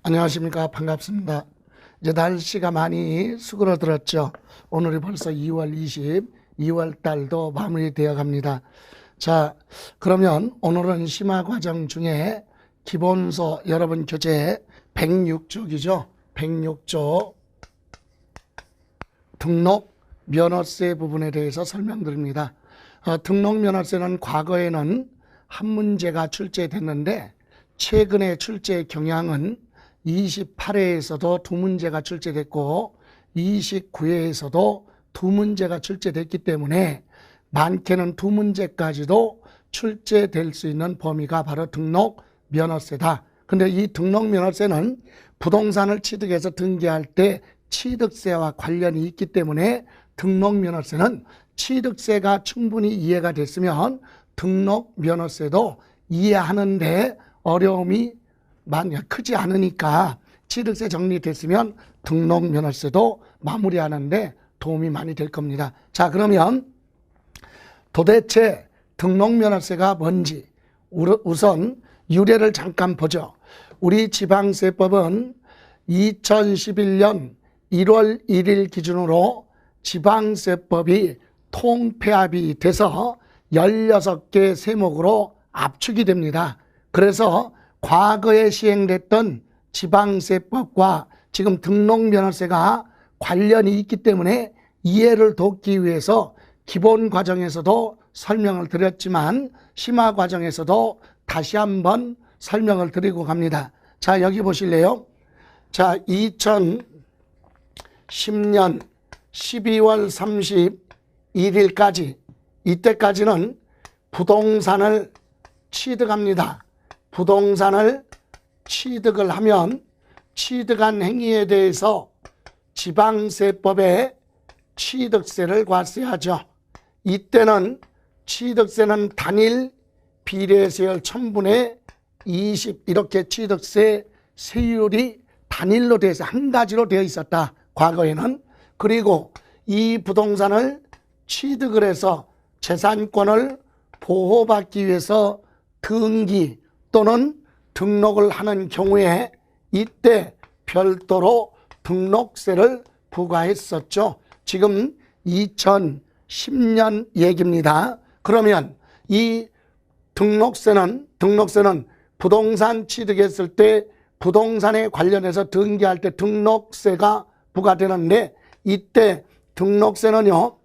안녕하십니까. 반갑습니다. 이제 날씨가 많이 수그러들었죠. 오늘이 벌써 2월 20, 2월 달도 마무리되어 갑니다. 자, 그러면 오늘은 심화과정 중에 기본서 여러분 교재 106쪽이죠. 106쪽 등록 면허세 부분에 대해서 설명드립니다. 등록 면허세는 과거에는 한 문제가 출제됐는데 최근에 출제 경향은 28회에서도 두 문제가 출제됐고 29회에서도 두 문제가 출제됐기 때문에 많게는 두 문제까지도 출제될 수 있는 범위가 바로 등록 면허세다. 근데 이 등록 면허세는 부동산을 취득해서 등기할 때 취득세와 관련이 있기 때문에 등록 면허세는 취득세가 충분히 이해가 됐으면 등록 면허세도 이해하는데 어려움이 크지 않으니까 취득세 정리됐으면 등록 면허세도 마무리하는데 도움이 많이 될 겁니다. 자, 그러면 도대체 등록 면허세가 뭔지 우선 유래를 잠깐 보죠. 우리 지방세법은 2011년 1월 1일 기준으로 지방세법이 통폐합이 돼서 16개 세목으로 압축이 됩니다. 그래서 과거에 시행됐던 지방세법과 지금 등록면허세가 관련이 있기 때문에 이해를 돕기 위해서 기본 과정에서도 설명을 드렸지만 심화 과정에서도 다시 한번 설명을 드리고 갑니다. 자, 여기 보실래요? 자, 2010년 12월 31일까지 이때까지는 부동산을 취득합니다. 부동산을 취득을 하면 취득한 행위에 대해서 지방세법에 취득세를 과세하죠. 이때는 취득세는 단일 비례세율 1000분의 20 이렇게 취득세 세율이 단일로 돼서 한 가지로 되어 있었다. 과거에는. 그리고 이 부동산을 취득을 해서 재산권을 보호받기 위해서 등기 또는 등록을 하는 경우에 이때 별도로 등록세를 부과했었죠. 지금 2010년 얘기입니다. 그러면 이 등록세는 부동산 취득했을 때 부동산에 관련해서 등기할 때 등록세가 부과되는데 이때 등록세는요,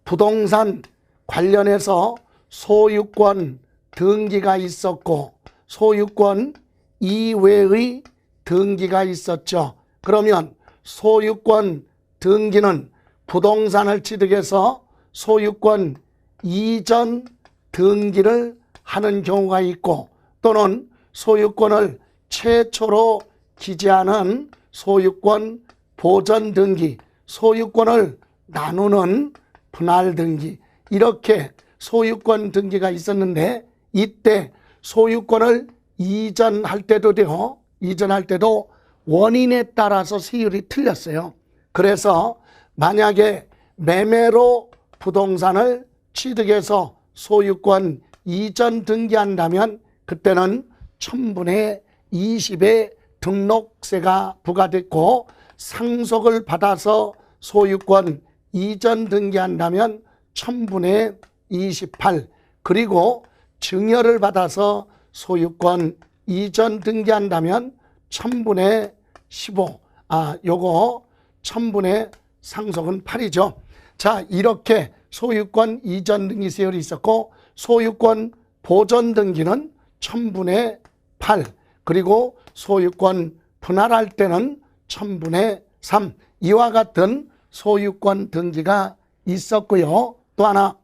부동산 관련해서 소유권 등기가 있었고 소유권 이외의 등기가 있었죠. 그러면 소유권 등기는 부동산을 취득해서 소유권 이전 등기를 하는 경우가 있고 또는 소유권을 최초로 기재하는 소유권 보전 등기, 소유권을 나누는 분할 등기 이렇게 소유권 등기가 있었는데 이때 소유권을 이전할 때도 원인에 따라서 세율이 틀렸어요. 그래서 만약에 매매로 부동산을 취득해서 소유권 이전 등기한다면 그때는 1000분의 20의 등록세가 부과됐고 상속을 받아서 소유권 이전 등기한다면 1000분의 28 그리고 증여를 받아서 소유권 이전 등기한다면 1000분의 15 요거 1000분의 상속은 8이죠. 자, 이렇게 소유권 이전 등기 세율이 있었고 소유권 보전 등기는 1000분의 8 그리고 소유권 분할할 때는 1000분의 3 이와 같은 소유권 등기가 있었고요. 또 하나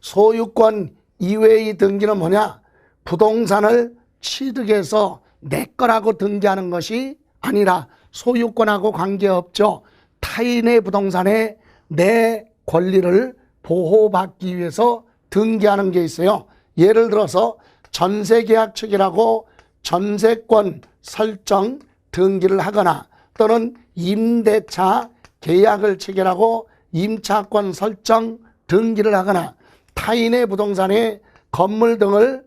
소유권 이외의 등기는 뭐냐? 부동산을 취득해서 내 거라고 등기하는 것이 아니라 소유권하고 관계없죠. 타인의 부동산에 내 권리를 보호받기 위해서 등기하는 게 있어요. 예를 들어서 전세계약 체결하고 전세권 설정 등기를 하거나 또는 임대차 계약을 체결하고 임차권 설정 등기를 하거나 타인의 부동산에 건물 등을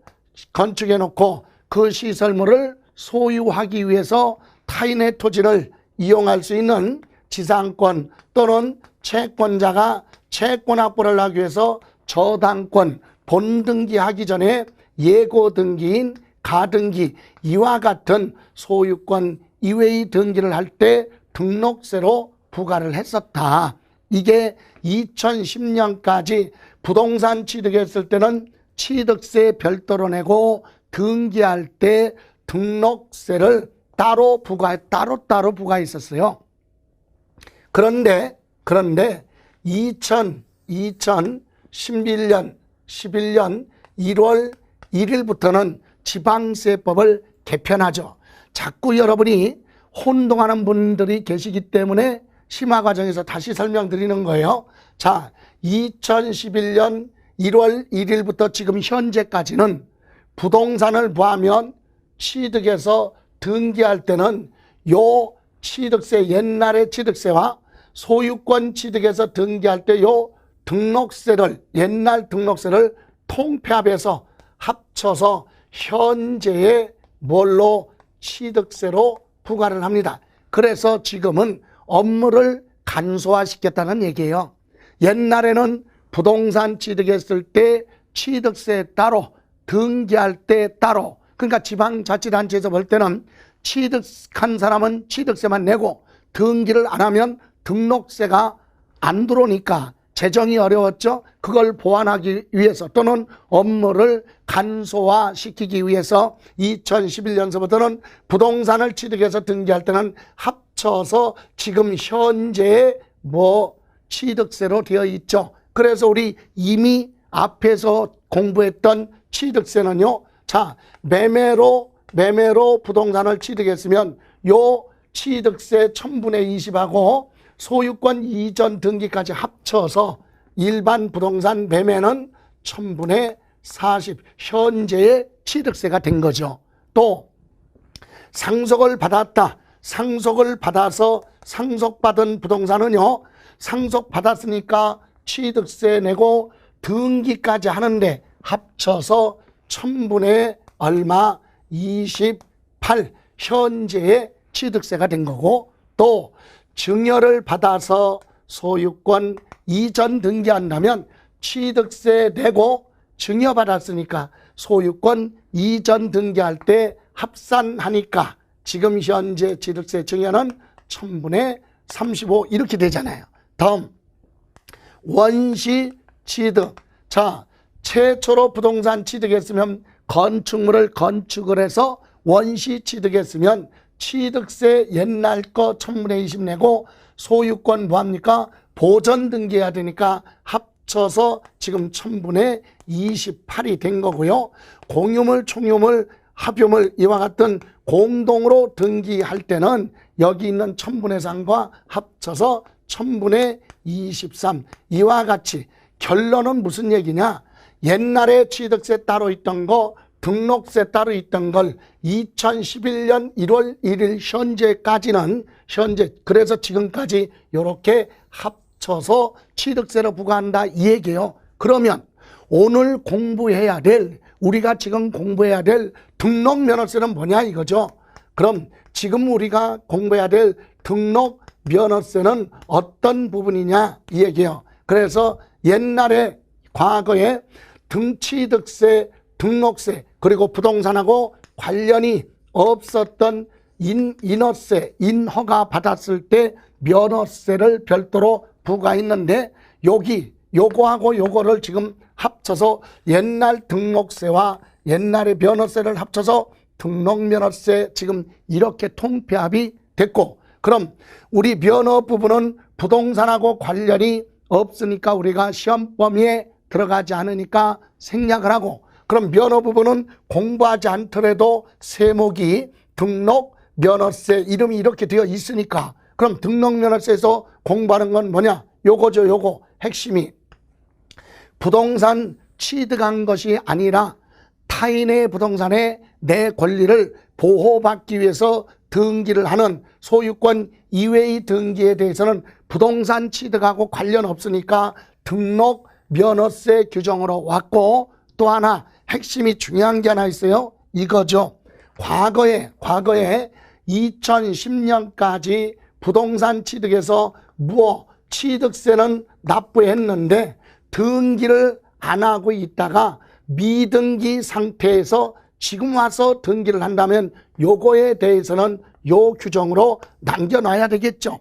건축해 놓고 그 시설물을 소유하기 위해서 타인의 토지를 이용할 수 있는 지상권 또는 채권자가 채권 확보를 하기 위해서 저당권 본등기하기 전에 예고등기인 가등기 이와 같은 소유권 이외의 등기를 할 때 등록세로 부과를 했었다. 이게 2010년까지 부동산 취득했을 때는 취득세 별도로 내고 등기할 때 등록세를 따로 부과했었어요. 그런데 2011년 1월 1일부터는 지방세법을 개편하죠. 자꾸 여러분이 혼동하는 분들이 계시기 때문에 심화 과정에서 다시 설명드리는 거예요. 자, 2011년 1월 1일부터 지금 현재까지는 부동산을 구하면 취득해서 등기할 때는 요 취득세, 옛날의 취득세와 소유권 취득해서 등기할 때 요 등록세를, 옛날 등록세를 통폐합해서 합쳐서 현재의 뭘로 취득세로 부과를 합니다. 그래서 지금은 업무를 간소화시켰다는 얘기예요. 옛날에는 부동산 취득했을 때 취득세 따로, 등기할 때 따로, 그러니까 지방자치단체에서 볼 때는 취득한 사람은 취득세만 내고 등기를 안 하면 등록세가 안 들어오니까 재정이 어려웠죠. 그걸 보완하기 위해서 또는 업무를 간소화시키기 위해서 2011년서부터는 부동산을 취득해서 등기할 때는 합쳐서 지금 현재의 취득세로 되어 있죠. 그래서 우리 이미 앞에서 공부했던 취득세는요. 자, 매매로 부동산을 취득했으면 요 취득세 1000분의 20하고 소유권 이전 등기까지 합쳐서 일반 부동산 매매는 1000분의 40 현재의 취득세가 된 거죠. 또 상속을 받았다. 상속을 받아서 상속받은 부동산은요. 상속받았으니까 취득세 내고 등기까지 하는데 합쳐서 1000분의 얼마 28 현재의 취득세가 된 거고, 또 증여를 받아서 소유권 이전 등기한다면 취득세 내고 증여받았으니까 소유권 이전 등기할 때 합산하니까 지금 현재 취득세 증여는 1000분의 35 이렇게 되잖아요. 다음 원시 취득. 자, 최초로 부동산 취득했으면 건축물을 건축을 해서 원시 취득했으면 취득세 옛날 거 1000분의 20 내고 소유권 뭐합니까? 보전 등기해야 되니까 합쳐서 지금 1000분의 28이 된 거고요. 공유물, 총유물, 합유물 이와 같은 공동으로 등기할 때는 여기 있는 1000분의 3과 합쳐서 1000분의 23 이와 같이 결론은 무슨 얘기냐? 옛날에 취득세 따로 있던 거 등록세 따로 있던 걸 2011년 1월 1일 현재까지는 그래서 지금까지 이렇게 합쳐서 취득세를 부과한다 이 얘기예요. 그러면 오늘 공부해야 될 우리가 지금 공부해야 될 등록면허세는 뭐냐 이거죠. 그럼 지금 우리가 공부해야 될 등록면허세는 어떤 부분이냐 이 얘기예요. 그래서 옛날에 과거에 등취득세, 등록세 그리고 부동산하고 관련이 없었던 인허세, 인허가 받았을 때 면허세를 별도로 부과했는데 요거하고 요거를 지금 합쳐서 옛날 등록세와 옛날의 면허세를 합쳐서 등록면허세 지금 이렇게 통폐합이 됐고, 그럼 우리 면허 부분은 부동산하고 관련이 없으니까 우리가 시험 범위에 들어가지 않으니까 생략을 하고, 그럼 면허 부분은 공부하지 않더라도 세목이 등록 면허세 이름이 이렇게 되어 있으니까 그럼 등록 면허세에서 공부하는 건 뭐냐? 요거죠. 요거 핵심이 부동산 취득한 것이 아니라 타인의 부동산에 내 권리를 보호받기 위해서 등기를 하는 소유권 이외의 등기에 대해서는 부동산 취득하고 관련 없으니까 등록 면허세 규정으로 왔고, 또 하나 핵심이 중요한 게 하나 있어요. 이거죠. 과거에 2010년까지 부동산 취득에서 취득세는 납부했는데 등기를 안 하고 있다가 미등기 상태에서 지금 와서 등기를 한다면 요거에 대해서는 요 규정으로 남겨놔야 되겠죠.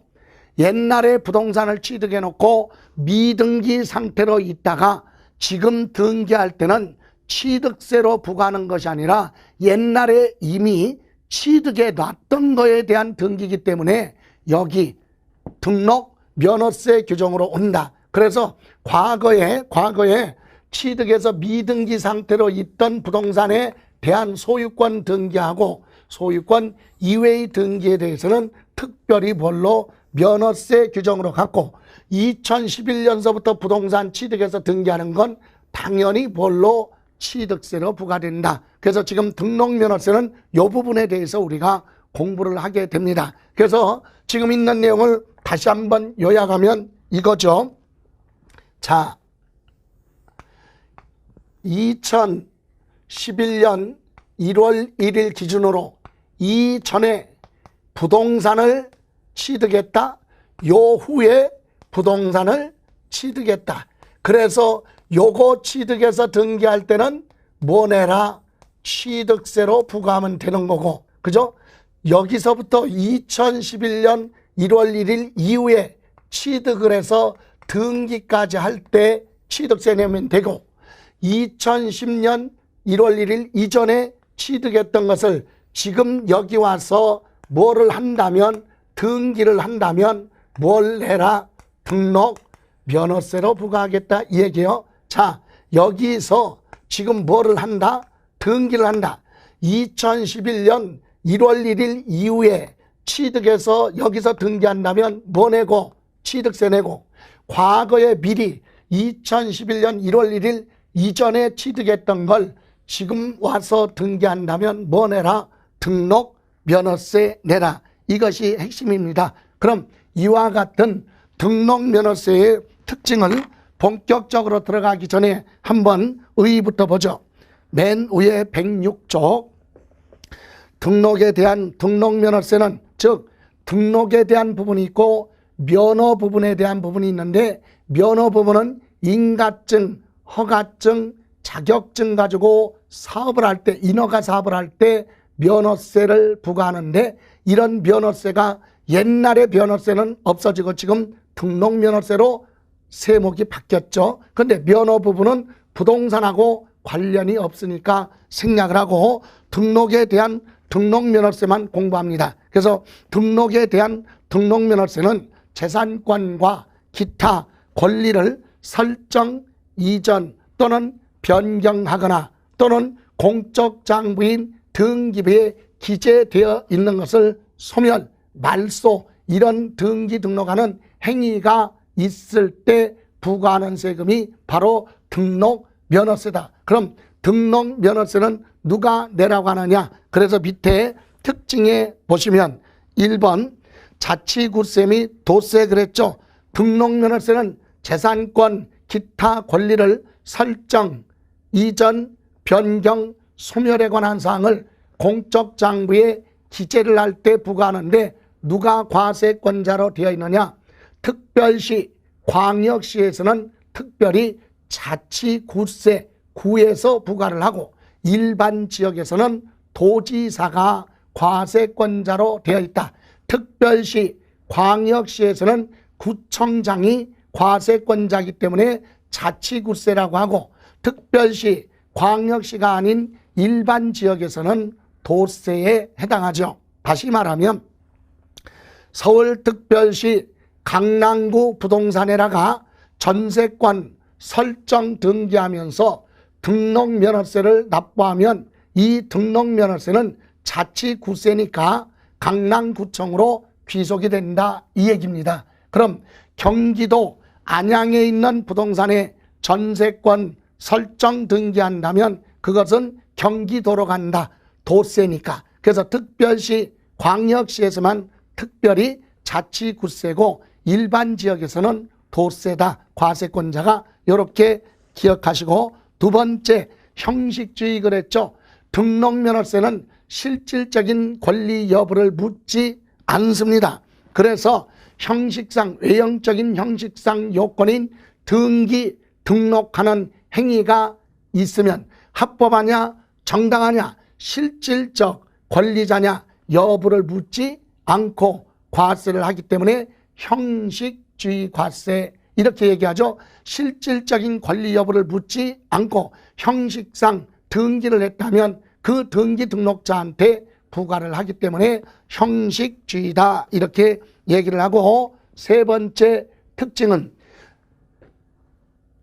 옛날에 부동산을 취득해 놓고 미등기 상태로 있다가 지금 등기할 때는 취득세로 부과하는 것이 아니라 옛날에 이미 취득해 놨던 거에 대한 등기이기 때문에 여기 등록 면허세 규정으로 온다. 그래서 과거에 취득해서 미등기 상태로 있던 부동산에 대한 소유권 등기하고 소유권 이외의 등기에 대해서는 특별히 뭘로 면허세 규정으로 갖고 2011년서부터 부동산 취득해서 등기하는 건 당연히 뭘로 취득세로 부과된다. 그래서 지금 등록면허세는 이 부분에 대해서 우리가 공부를 하게 됩니다. 그래서 지금 있는 내용을 다시 한번 요약하면 이거죠. 자, 2011년 1월 1일 기준으로 이전에 부동산을 취득했다. 요 후에 부동산을 취득했다. 그래서 요거 취득해서 등기할 때는 뭐 내라? 취득세로 부과하면 되는 거고, 그죠? 여기서부터 2011년 1월 1일 이후에 취득을 해서 등기까지 할 때 취득세 내면 되고, 2010년 1월 1일 이전에 취득했던 것을 지금 여기 와서 뭐를 한다면, 등기를 한다면 뭘 해라? 등록 면허세로 부과하겠다 이 얘기예요. 자, 여기서 지금 뭐를 한다? 등기를 한다. 2011년 1월 1일 이후에 취득해서 여기서 등기한다면 뭐 내고? 취득세 내고, 과거에 미리 2011년 1월 1일 이전에 취득했던 걸 지금 와서 등기한다면 뭐 내라? 등록 면허세 내라. 이것이 핵심입니다. 그럼 이와 같은 등록 면허세의 특징을 본격적으로 들어가기 전에 한번 의의부터 보죠. 맨 위에 106쪽 등록에 대한 등록면허세는 즉 등록에 대한 부분이 있고 면허 부분에 대한 부분이 있는데, 면허 부분은 인가증, 허가증, 자격증 가지고 사업을 할 때, 인허가 사업을 할 때 면허세를 부과하는데, 이런 면허세가 옛날에 면허세는 없어지고 지금 등록면허세로 세목이 바뀌었죠. 그런데 면허 부분은 부동산하고 관련이 없으니까 생략을 하고 등록에 대한 등록면허세만 공부합니다. 그래서 등록에 대한 등록면허세는 재산권과 기타 권리를 설정, 이전 또는 변경하거나 또는 공적 장부인 등기부에 기재되어 있는 것을 소멸, 말소 이런 등기 등록하는 행위가 있을 때 부과하는 세금이 바로 등록 면허세다. 그럼 등록 면허세는 누가 내라고 하느냐? 그래서 밑에 특징에 보시면 1번 자치구세 및 도세 그랬죠. 등록 면허세는 재산권, 기타 권리를 설정, 이전, 변경, 소멸에 관한 사항을 공적 장부에 기재를 할 때 부과하는데 누가 과세권자로 되어 있느냐? 특별시, 광역시에서는 특별히 자치구세, 구에서 부과를 하고 일반 지역에서는 도지사가 과세권자로 되어 있다. 특별시, 광역시에서는 구청장이 과세권자이기 때문에 자치구세라고 하고, 특별시, 광역시가 아닌 일반 지역에서는 도세에 해당하죠. 다시 말하면 서울특별시 강남구 부동산에다가 전세권 설정 등기하면서 등록면허세를 납부하면 이 등록면허세는 자치구세니까 강남구청으로 귀속이 된다 이 얘기입니다. 그럼 경기도 안양에 있는 부동산에 전세권 설정 등기한다면 그것은 경기도로 간다. 도세니까. 그래서 특별시, 광역시에서만 특별히 자치구세고 일반 지역에서는 도세다. 과세권자가 이렇게 기억하시고, 두 번째 형식주의 그랬죠. 등록면허세는 실질적인 권리 여부를 묻지 않습니다. 그래서 형식상, 외형적인 형식상 요건인 등기, 등록하는 행위가 있으면 합법하냐, 정당하냐, 실질적 권리자냐 여부를 묻지 않고 과세를 하기 때문에 형식주의 과세 이렇게 얘기하죠. 실질적인 권리 여부를 묻지 않고 형식상 등기를 했다면 그 등기 등록자한테 부과를 하기 때문에 형식주의다 이렇게 얘기를 하고, 세 번째 특징은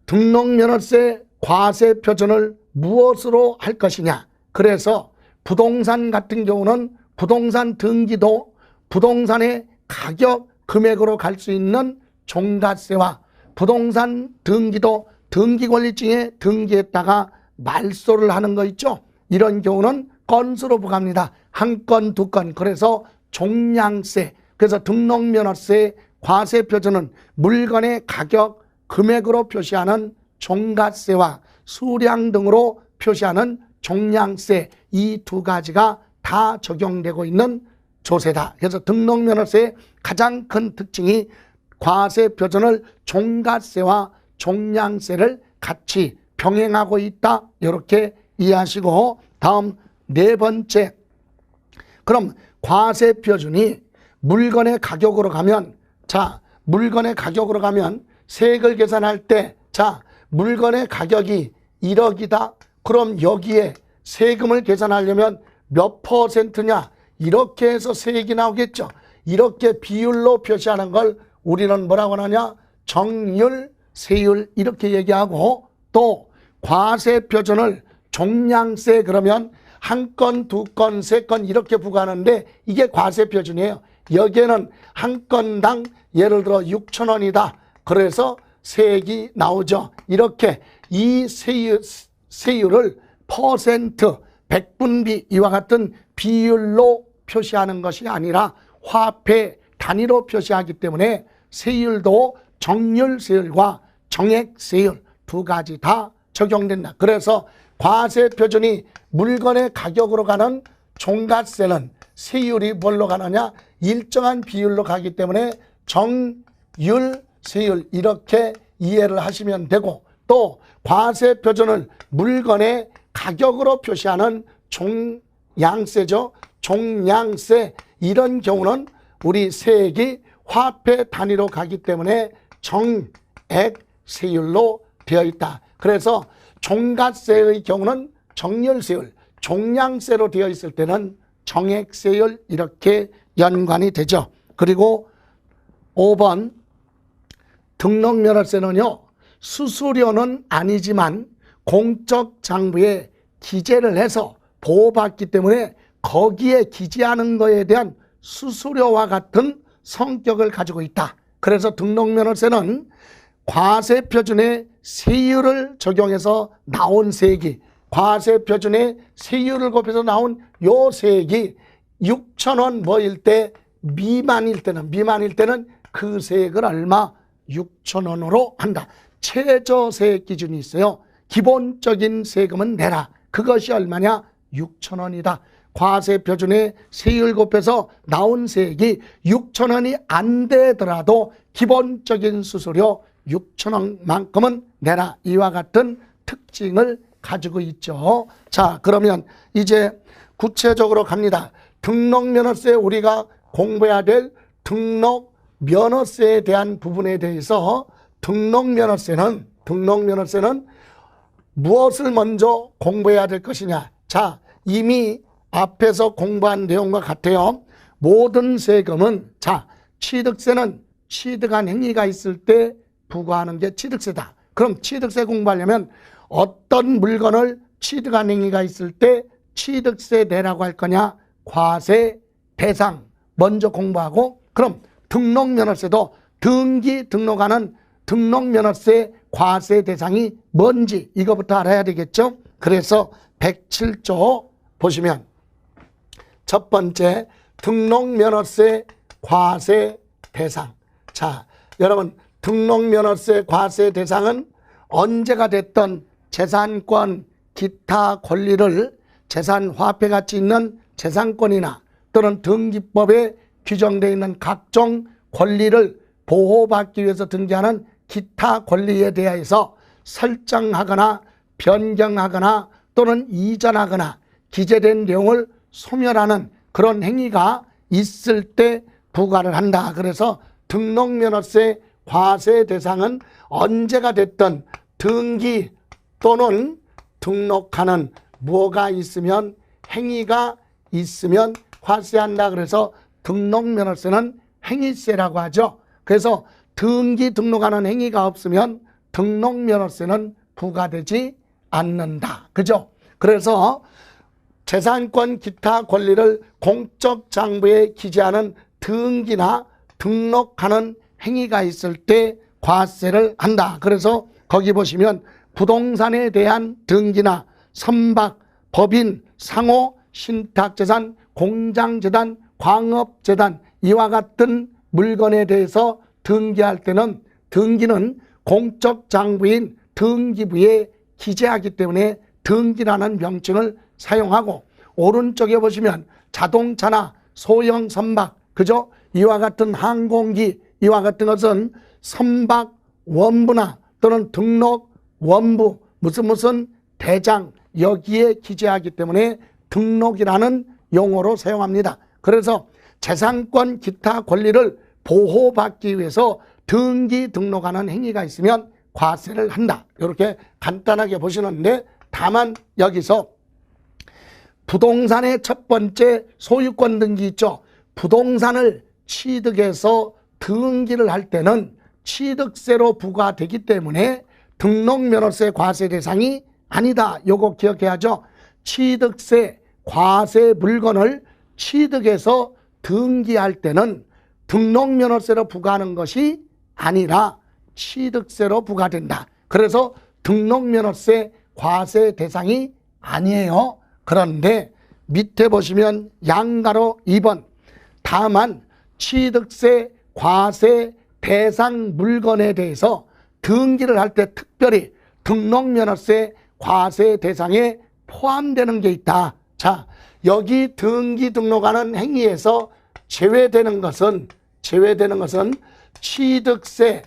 등록면허세 과세 표준을 무엇으로 할 것이냐. 그래서 부동산 같은 경우는 부동산 등기도 부동산의 가격 금액으로 갈 수 있는 종가세와 부동산 등기도 등기권리증에 등기했다가 말소를 하는 거 있죠. 이런 경우는 건수로 부과합니다. 한 건, 두 건. 그래서 종량세. 그래서 등록면허세 과세 표준은 물건의 가격 금액으로 표시하는 종가세와 수량 등으로 표시하는 종량세, 이 두 가지가 다 적용되고 있는 조세다. 그래서 등록면허세의 가장 큰 특징이 과세 표준을 종가세와 종량세를 같이 병행하고 있다. 이렇게 이해하시고, 다음 네 번째. 그럼 과세 표준이 물건의 가격으로 가면, 자, 물건의 가격으로 가면 세액을 계산할 때, 자, 물건의 가격이 1억이다. 그럼 여기에 세금을 계산하려면 몇 퍼센트냐? 이렇게 해서 세액이 나오겠죠. 이렇게 비율로 표시하는 걸 우리는 뭐라고 하냐? 정률, 세율 이렇게 얘기하고, 또 과세 표준을 종량세 그러면 한 건, 두 건, 세 건 이렇게 부과하는데 이게 과세 표준이에요. 여기에는 한 건당 예를 들어 6,000원이다. 그래서 세액이 나오죠. 이렇게 이 세율을 퍼센트, 백분비 이와 같은 비율로 표시하는 것이 아니라 화폐 단위로 표시하기 때문에 세율도 정률세율과 정액세율 두 가지 다 적용된다. 그래서 과세 표준이 물건의 가격으로 가는 종가세는 세율이 뭘로 가느냐? 일정한 비율로 가기 때문에 정율, 세율 이렇게 이해를 하시면 되고, 또 과세 표준을 물건의 가격으로 표시하는 종량세죠. 종량세 이런 경우는 우리 세액이 화폐 단위로 가기 때문에 정액세율로 되어 있다. 그래서 종가세의 경우는 정률세율, 종량세로 되어 있을 때는 정액세율 이렇게 연관이 되죠. 그리고 5번 등록면허세는요, 수수료는 아니지만 공적 장부에 기재를 해서 보호받기 때문에 거기에 기재하는 것에 대한 수수료와 같은 성격을 가지고 있다. 그래서 등록면허세는 과세 표준의 세율을 적용해서 나온 세액이, 과세 표준의 세율을 곱해서 나온 요 세액이 6,000원 뭐일 때 미만일 때는 그 세액을 얼마? 6,000원으로 한다. 최저세액 기준이 있어요. 기본적인 세금은 내라. 그것이 얼마냐? 6,000원이다. 과세 표준의 세율 곱해서 나온 세액이 6,000원이 안 되더라도 기본적인 수수료 6,000원만큼은 내라. 이와 같은 특징을 가지고 있죠. 자, 그러면 이제 구체적으로 갑니다. 등록면허세 우리가 공부해야 될 등록면허세에 대한 부분에 대해서 등록면허세는 무엇을 먼저 공부해야 될 것이냐. 자, 이미 앞에서 공부한 내용과 같아요. 모든 세금은, 자, 취득세는 취득한 행위가 있을 때 부과하는 게 취득세다. 그럼 취득세 공부하려면 어떤 물건을 취득한 행위가 있을 때 취득세 내라고 할 거냐? 과세 대상 먼저 공부하고, 그럼 등록면허세도 등기 등록하는 등록면허세 과세 대상이 뭔지 이거부터 알아야 되겠죠. 그래서 107조 보시면 첫 번째 등록면허세 과세 대상. 자, 여러분 등록면허세 과세 대상은 언제가 됐던 재산권 기타 권리를 재산 화폐 가치 있는 재산권이나 또는 등기법에 규정되어 있는 각종 권리를 보호받기 위해서 등기하는 기타 권리에 대해서 설정하거나 변경하거나 또는 이전하거나 기재된 내용을 소멸하는 그런 행위가 있을 때 부과를 한다. 그래서 등록면허세 과세 대상은 언제가 됐든 등기 또는 등록하는 뭐가 있으면 행위가 있으면 과세한다. 그래서 등록면허세는 행위세라고 하죠. 그래서 등기 등록하는 행위가 없으면 등록면허세는 부과되지 않는다. 그죠? 그래서 재산권 기타 권리를 공적 장부에 기재하는 등기나 등록하는 행위가 있을 때 과세를 한다. 그래서 거기 보시면 부동산에 대한 등기나 선박, 법인, 상호, 신탁재산, 공장재단, 광업재단 이와 같은 물건에 대해서 등기할 때는 등기는 공적 장부인 등기부에 기재하기 때문에 등기라는 명칭을 사용하고, 오른쪽에 보시면 자동차나 소형 선박, 그죠? 이와 같은 항공기, 이와 같은 것은 선박 원부나 또는 등록 원부, 무슨 대장, 여기에 기재하기 때문에 등록이라는 용어로 사용합니다. 그래서 재산권 기타 권리를 보호받기 위해서 등기 등록하는 행위가 있으면 과세를 한다. 이렇게 간단하게 보시는데, 다만 여기서 부동산의 첫 번째 소유권 등기 있죠. 부동산을 취득해서 등기를 할 때는 취득세로 부과되기 때문에 등록면허세 과세 대상이 아니다. 요거 기억해야죠. 취득세, 과세 물건을 취득해서 등기할 때는 등록면허세로 부과하는 것이 아니라 취득세로 부과된다. 그래서 등록면허세 과세 대상이 아니에요. 그런데 밑에 보시면 양가로 2번 다만 취득세 과세 대상 물건에 대해서 등기를 할 때 특별히 등록면허세 과세 대상에 포함되는 게 있다. 자, 여기 등기 등록하는 행위에서 제외되는 것은 취득세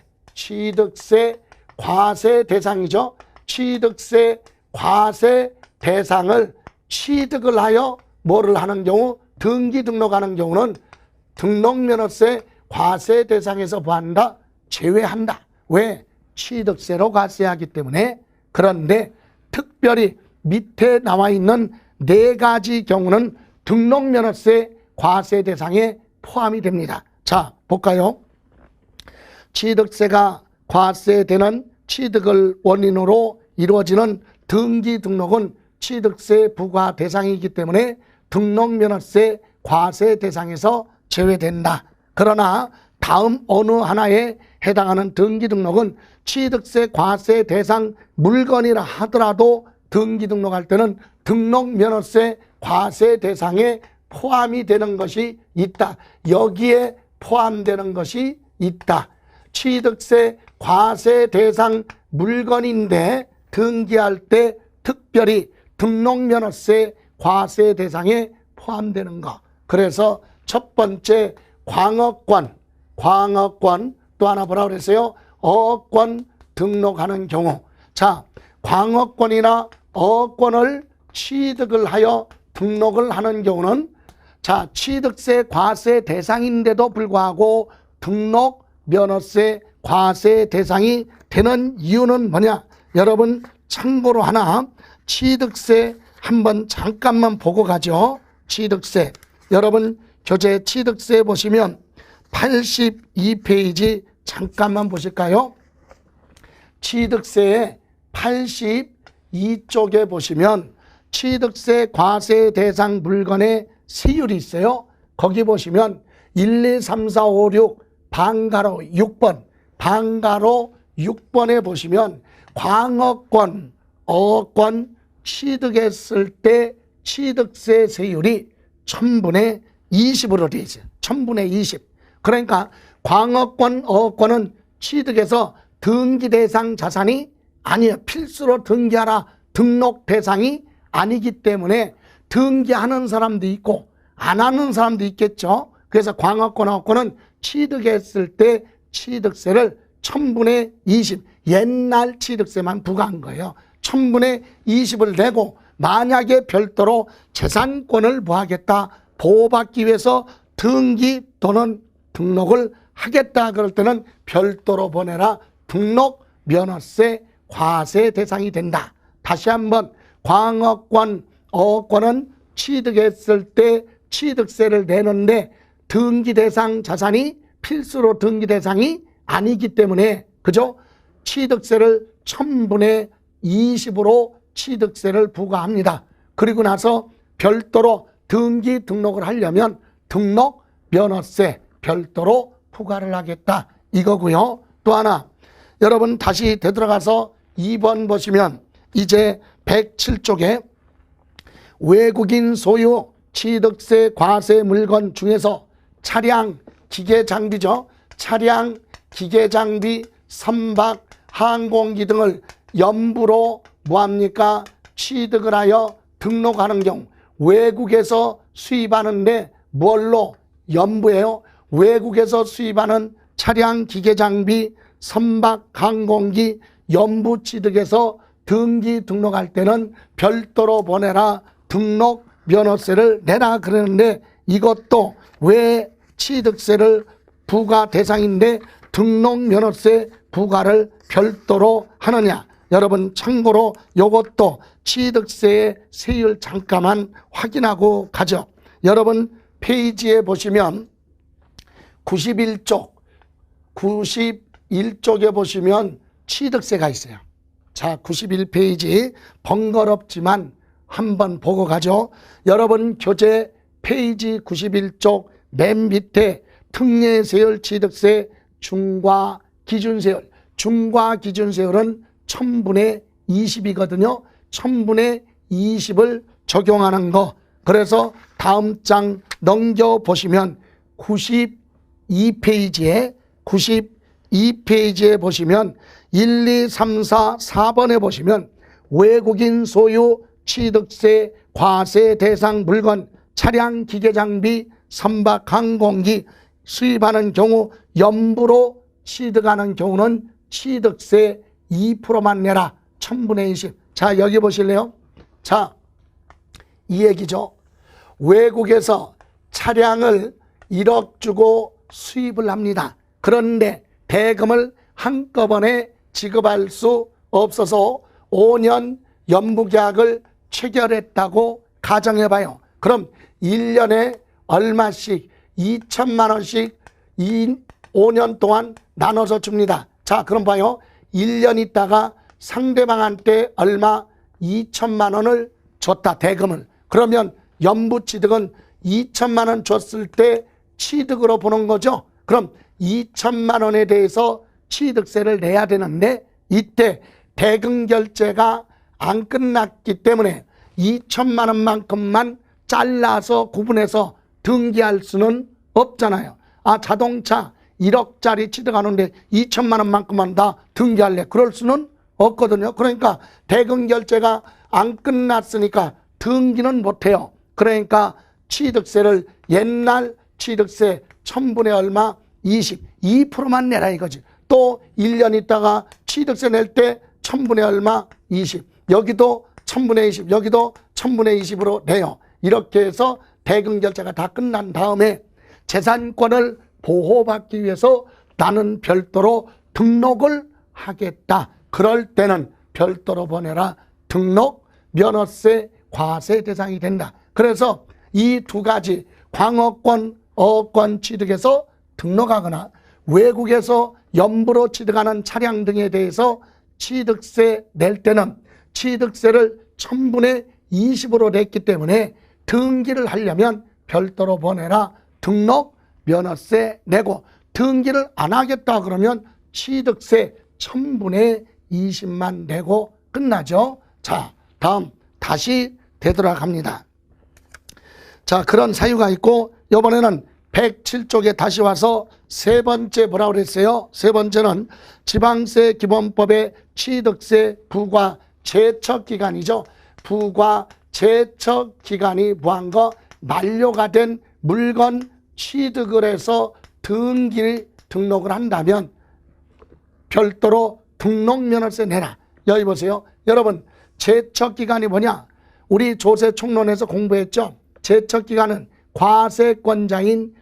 과세 대상이죠. 취득세 과세 대상을 취득을 하여 뭐를 하는 경우, 등기 등록하는 경우는 등록면허세 과세 대상에서 포함한다, 제외한다. 왜? 취득세로 과세하기 때문에. 그런데 특별히 밑에 나와 있는 4가지 경우는 등록면허세 과세 대상에 포함이 됩니다. 자, 볼까요? 취득세가 과세되는 취득을 원인으로 이루어지는 등기 등록은 취득세 부과 대상이기 때문에 등록면허세 과세 대상에서 제외된다. 그러나 다음 어느 하나에 해당하는 등기 등록은 취득세 과세 대상 물건이라 하더라도 등기 등록할 때는 등록면허세 과세 대상에 포함이 되는 것이 있다. 여기에 포함되는 것이 있다. 취득세 과세 대상 물건인데 등기할 때 특별히 등록면허세 과세 대상에 포함되는 것. 그래서 첫 번째 광어권 또 하나 뭐라 그랬어요? 어권 등록하는 경우. 자, 광어권이나 어권을 취득을 하여 등록을 하는 경우는, 자, 취득세 과세 대상인데도 불구하고 등록 면허세 과세 대상이 되는 이유는 뭐냐? 여러분 참고로 하나, 취득세 한번 잠깐만 보고 가죠. 취득세, 여러분 교재 취득세 보시면 82페이지 잠깐만 보실까요? 취득세의 82쪽에 보시면 취득세 과세 대상 물건의 세율이 있어요. 거기 보시면 1, 2, 3, 4, 5, 6 방가로 6번, 방가로 6번에 보시면 광어권, 어권 취득했을 때 취득세 세율이 1000분의 20으로 되어 있어요. 1000분의 20. 그러니까 광어권, 어권은 취득해서 등기 대상 자산이 아니에요. 필수로 등기하라 등록 대상이 아니기 때문에 등기하는 사람도 있고 안 하는 사람도 있겠죠. 그래서 광어권, 어권은 취득했을 때 취득세를 1000분의 20, 옛날 취득세만 부과한 거예요. 1000분의 20을 내고 만약에 별도로 재산권을 뭐하겠다, 보호받기 위해서 등기 또는 등록을 하겠다 그럴 때는 별도로 보내라 등록 면허세 과세 대상이 된다. 다시 한번 광어권, 어권은 취득했을 때 취득세를 내는데 등기 대상 자산이 필수로 등기 대상이 아니기 때문에, 그죠? 취득세를 1000분의 20으로 취득세를 부과합니다. 그리고 나서 별도로 등기 등록을 하려면 등록 면허세 별도로 부과를 하겠다 이거고요. 또 하나, 여러분 다시 되돌아가서 2번 보시면 이제 107쪽에 외국인 소유 취득세 과세 물건 중에서 차량, 기계 장비죠. 차량, 기계 장비, 선박, 항공기 등을 연부로 뭐합니까? 취득을 하여 등록하는 경우 외국에서 수입하는데 뭘로 연부해요? 외국에서 수입하는 차량, 기계 장비, 선박, 항공기 연부 취득해서 등기 등록할 때는 별도로 보내라 등록 면허세를 내라 그러는데 이것도 왜 취득세를 부과 대상인데 등록 면허세 부과를 별도로 하느냐. 여러분 참고로 이것도 취득세의 세율 잠깐만 확인하고 가죠. 여러분 페이지에 보시면 91쪽, 91쪽에 보시면 취득세가 있어요. 자, 91페이지 번거롭지만 한번 보고 가죠. 여러분 교재 페이지 91쪽 맨 밑에 특례세율 취득세 중과 기준세율, 중과 기준세율은 1000분의 20이거든요. 1000분의 20을 적용하는 거. 그래서 다음 장 넘겨보시면 92페이지에 보시면 1, 2, 3, 4, 4번에 보시면 외국인 소유 취득세 과세 대상 물건, 차량, 기계 장비, 선박, 항공기 수입하는 경우 연부로 취득하는 경우는 취득세 2%만 내라. 1000분의 20. 자, 여기 보실래요? 자, 이 얘기죠. 외국에서 차량을 1억 주고 수입을 합니다. 그런데 대금을 한꺼번에 지급할 수 없어서 5년 연부계약을 체결했다고 가정해봐요. 그럼 1년에 얼마씩 2천만 원씩 5년 동안 나눠서 줍니다. 자, 그럼 봐요. 1년 있다가 상대방한테 얼마 2천만 원을 줬다, 대금을. 그러면 연부취득은 2천만 원 줬을 때 취득으로 보는 거죠. 그럼 2천만 원에 대해서 취득세를 내야 되는데 이때 대금 결제가 안 끝났기 때문에 2천만 원만큼만 잘라서 구분해서 등기할 수는 없잖아요. 아, 자동차 1억짜리 취득하는데 2천만 원만큼만 다 등기할래. 그럴 수는 없거든요. 그러니까 대금 결제가 안 끝났으니까 등기는 못해요. 그러니까 취득세를 옛날 취득세 1000분의 얼마 22%만 내라 이거지. 또 1년 있다가 취득세 낼 때 1000분의 얼마 20. 여기도 1000분의 20, 여기도 1000분의 20으로 내요. 이렇게 해서 대금 결제가 다 끝난 다음에 재산권을 보호받기 위해서 나는 별도로 등록을 하겠다. 그럴 때는 별도로 보내라 등록 면허세 과세 대상이 된다. 그래서 이 두 가지 광어권, 어권 취득해서 등록하거나 외국에서 연부로 취득하는 차량 등에 대해서 취득세 낼 때는 취득세를 1000분의 20으로 냈기 때문에 등기를 하려면 별도로 보내라 등록 면허세 내고, 등기를 안 하겠다 그러면 취득세 1000분의 20만 내고 끝나죠. 자, 다음 다시 되돌아갑니다. 자, 그런 사유가 있고 이번에는 107쪽에 다시 와서 세 번째 뭐라고 그랬어요? 세 번째는 지방세 기본법의 취득세 부과 제척기간이죠. 부과 제척 기간이 뭐한 거 만료가 된 물건 취득을 해서 등기 등록을 한다면 별도로 등록면허세 내라. 여기 보세요. 여러분, 제척기간이 뭐냐? 우리 조세총론에서 공부했죠. 제척기간은 과세권자인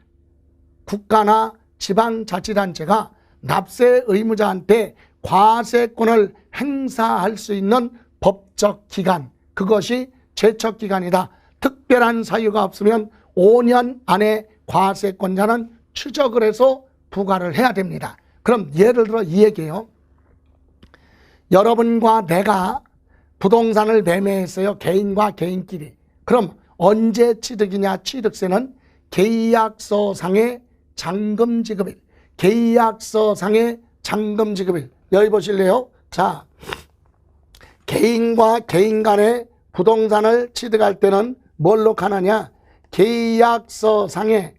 국가나 지방자치단체가 납세 의무자한테 과세권을 행사할 수 있는 법적 기간, 그것이 제척기간이다. 특별한 사유가 없으면 5년 안에 과세권자는 추적을 해서 부과를 해야 됩니다. 그럼 예를 들어 이 얘기예요. 여러분과 내가 부동산을 매매했어요. 개인과 개인끼리. 그럼 언제 취득이냐? 취득세는 계약서상의 잔금지급일. 계약서상의 잔금지급일. 여기 보실래요? 자, 개인과 개인 간의 부동산을 취득할 때는 뭘로 가느냐? 계약서상의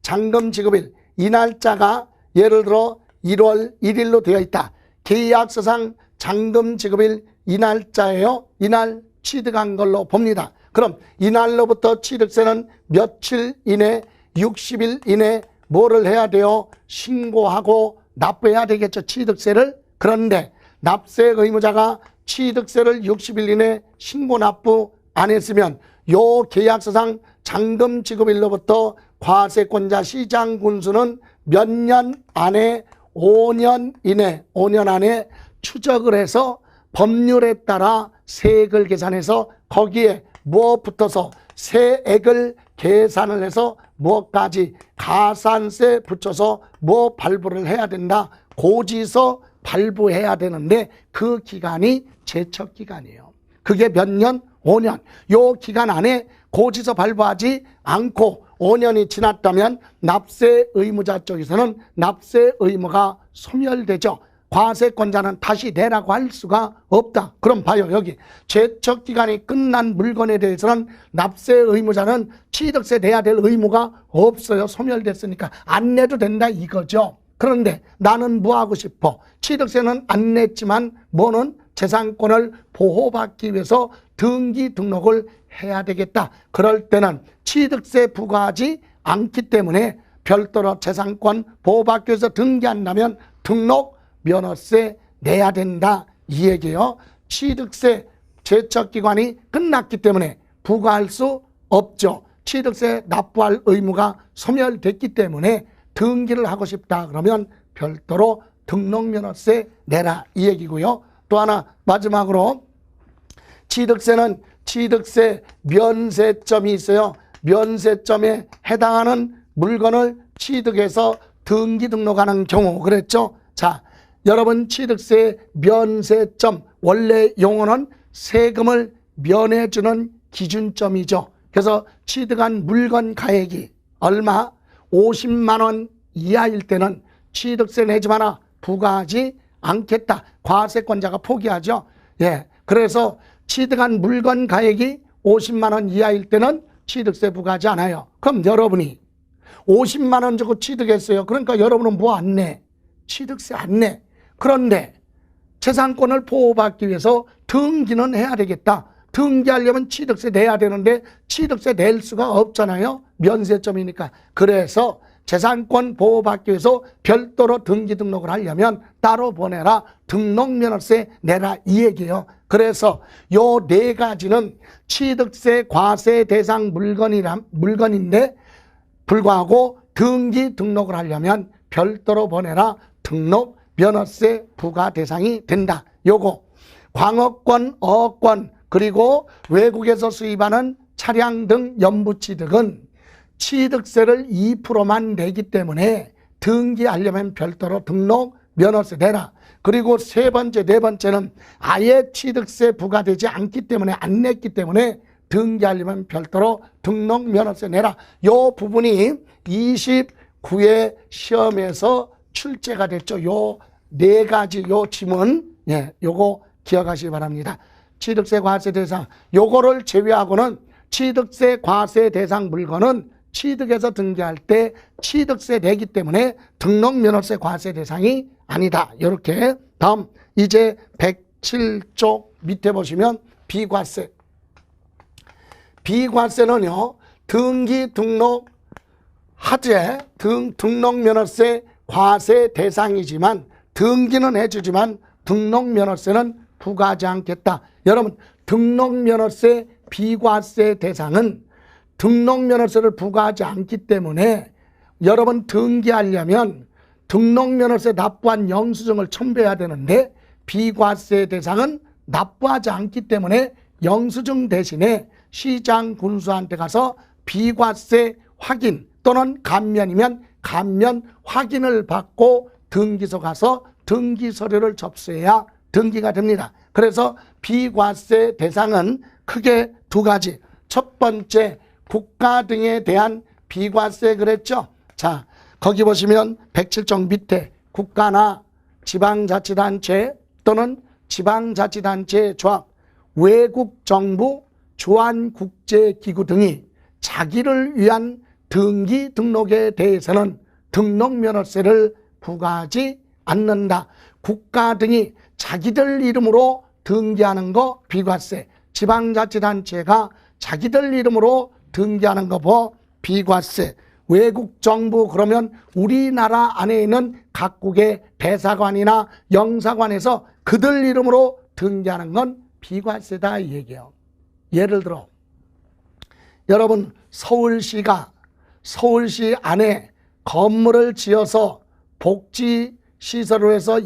잔금지급일. 이 날짜가 예를 들어 1월 1일로 되어 있다. 계약서상 잔금지급일 이 날짜예요. 이날 취득한 걸로 봅니다. 그럼 이날로부터 취득세는 며칠 이내, 60일 이내 뭐를 해야 돼요? 신고하고 납부해야 되겠죠. 취득세를. 그런데 납세 의무자가 취득세를 60일 이내 신고 납부 안 했으면 요 계약서상 잔금지급일로부터 과세권자 시장군수는 몇 년 안에 5년 안에 추적을 해서 법률에 따라 세액을 계산해서 거기에 뭐 붙어서 세액을 계산을 해서 뭐까지 가산세 붙여서 뭐 발부를 해야 된다. 고지서 발부해야 되는데 그 기간이 제척기간이에요. 그게 몇 년? 5년. 요 기간 안에 고지서 발부하지 않고 5년이 지났다면 납세 의무자 쪽에서는 납세 의무가 소멸되죠. 과세권자는 다시 내라고 할 수가 없다. 그럼 봐요. 여기 제척기간이 끝난 물건에 대해서는 납세 의무자는 취득세 내야 될 의무가 없어요. 소멸됐으니까 안 내도 된다 이거죠. 그런데 나는 뭐 하고 싶어? 취득세는 안 냈지만 뭐는 재산권을 보호받기 위해서 등기 등록을 해야 되겠다. 그럴 때는 취득세 부과하지 않기 때문에 별도로 재산권 보호받기 위해서 등기한다면 등록 면허세 내야 된다 이 얘기예요. 취득세 제척기간이 끝났기 때문에 부과할 수 없죠. 취득세 납부할 의무가 소멸됐기 때문에 등기를 하고 싶다 그러면 별도로 등록면허세 내라 이 얘기고요. 또 하나 마지막으로 취득세는 취득세 면세점이 있어요. 면세점에 해당하는 물건을 취득해서 등기 등록하는 경우 그랬죠. 자, 여러분 취득세 면세점 원래 용어는 세금을 면해주는 기준점이죠. 그래서 취득한 물건 가액이 얼마? 50만 원 이하일 때는 취득세 내지 마라. 부과하지 않겠다. 과세권자가 포기하죠. 예. 그래서 취득한 물건 가액이 50만 원 이하일 때는 취득세 부과하지 않아요. 그럼 여러분이 50만 원 주고 취득했어요. 그러니까 여러분은 뭐 안 내? 취득세 안 내. 그런데 재산권을 보호받기 위해서 등기는 해야 되겠다. 등기하려면 취득세 내야 되는데 취득세 낼 수가 없잖아요. 면세점이니까. 그래서 재산권 보호받기 위해서 별도로 등기 등록을 하려면 따로 보내라. 등록면허세 내라 이 얘기예요. 그래서 요 네 가지는 취득세 과세 대상 물건인데 불구하고 등기 등록을 하려면 별도로 보내라. 등록 면허세 부과 대상이 된다. 요거 광어권, 어권 그리고 외국에서 수입하는 차량 등 연부취득은 취득세를 2%만 내기 때문에 등기하려면 별도로 등록 면허세 내라. 그리고 세 번째, 네 번째는 아예 취득세 부과되지 않기 때문에 안 냈기 때문에 등기하려면 별도로 등록 면허세 내라. 요 부분이 29회 시험에서 출제가 됐죠. 요 네 가지 요 지문, 예, 요거 기억하시기 바랍니다. 취득세 과세 대상, 요거를 제외하고는 취득세 과세 대상 물건은 취득해서 등기할 때 취득세 내기 때문에 등록 면허세 과세 대상이 아니다. 이렇게 다음 이제 107쪽 밑에 보시면 비과세 비과세는요, 등기 등록 하재 등록 면허세 과세 대상이지만 등기는 해주지만 등록 면허세는 부과하지 않겠다. 여러분, 등록 면허세 비과세 대상은 등록 면허세를 부과하지 않기 때문에 여러분 등기하려면 등록 면허세 납부한 영수증을 첨부해야 되는데 비과세 대상은 납부하지 않기 때문에 영수증 대신에 시장 군수한테 가서 비과세 확인 또는 감면이면 감면 확인을 받고 등기소 가서 등기 서류를 접수해야 등기가 됩니다. 그래서 비과세 대상은 크게 두 가지. 첫 번째, 국가 등에 대한 비과세 그랬죠. 자, 거기 보시면 107종 밑에 국가나 지방자치단체 또는 지방자치단체 조합, 외국 정부, 주한국제기구 등이 자기를 위한 등기 등록에 대해서는 등록 면허세를 부과하지 않는다. 국가 등이 자기들 이름으로 등기하는 거 비과세, 지방자치단체가 자기들 이름으로 등기하는 거 비과세, 외국 정부 그러면 우리나라 안에 있는 각국의 대사관이나 영사관에서 그들 이름으로 등기하는 건 비과세다 이 얘기예요. 예를 들어 여러분 서울시가 서울시 안에 건물을 지어서 복지시설로 해서